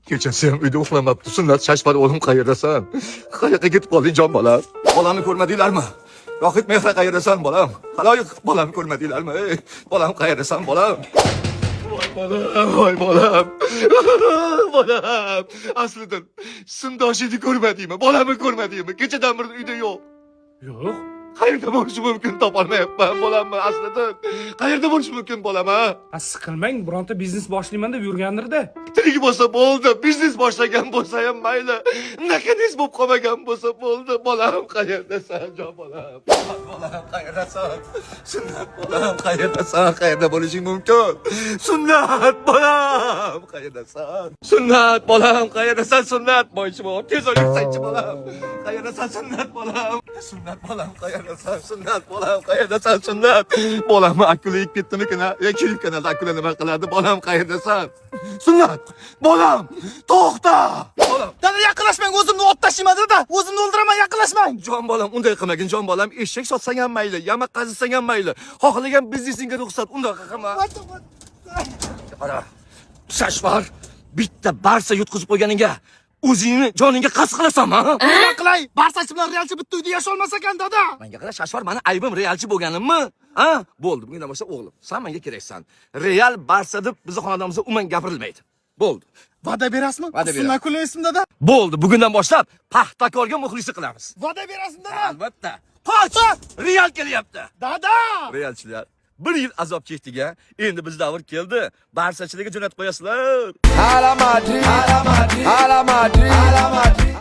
Kechasi ham uyda uxlamabdi. Sunnat shashbadi o'g'lim qayerdasan? Qayoqqa ketib qolding jon bolam? Bolamni ko'rmadinglarmi? Rohit Mehra qayerdasan bolam? Haloyiq bolamni ko'rmadinglarmi? Ey, bolam qayerdasan bolam? Voy bolam. Bolam. Aslida sindoshingni ko'rmadingmi? Bolamni ko'rmadingmi? Kechadan beri uyda yo'q. Yo'q. Qayerda bo'lishi mumkin topolmayapman bolamni aslida. Qayerda bo'lishi mumkin bolam ha? Siqilmang, bironta biznes boshlayman deb yurgandirda. Tirik bo'lsa bo'ldi, biznes boshlagan bo'lsa ham mayli. Nakadis bo'lib qolmagan bo'lsa bo'ldi. Bolam qayerdasan, jon bolam? Bolam qayerdasan? Sunnat bolam qayerdasan? Qayerda bo'lishing mumkin? Sunnat bolam qayerdasan? Sunnat bolam qayerdasan? Sunnat boychimo, tez o'libsanchi bolam? Qayerdasan sunnat bolam? Sunnat bolam qayerdasan? Sunnat bolam qayerdasan? Sunnat bolamni akula yeb ketdimikin? Kirib kanalda akula nima qiladi? Bolam qayerdasan? Sunnat bolam to'xta. Bolam Dada yaqinlashmang, o'zimni ot tashlayman dada. O'zimni o'ldiraman, yaqinlashmang. jon bolam unday qilmagin jon bolam. Eshak sotsang ham mayli, yamaq qazisang ham mayli. Xohlagan biznesingga ruxsat. Undaqa qilma. Qara. Shashvar bitta barsa yutqizib qo'yganingga o'zingni joningga qasd qilasanmi? Nima qilay? Barsachi bilan realchi bitta uyda yasha olmas ekan dada. Menga qara Shashvar, meni aybim realchi bo'lganimmi? Ha? Bo'ldi, bugundan boshlab o'g'lim, sen menga keraksan. Real Barsa deb bizning xonadonimizda umuman gapirilmaydi. Bo'ldi. Va'da berasizmi? Va'da beraman. Sunna kulaysiz dada. Bo'ldi, bugundan boshlab Paxtakorga muxlislik qilamiz. Va'da berasizmi dada? Albatta. Qoch! Real kelyapti. Dada! Realchilar 1 yil azob chekdiga, endi biz davr keldi. Barsachilarga jo'natib qo'yasizlar. Hala Madrid, hala Madrid, hala Madrid, hala Madrid.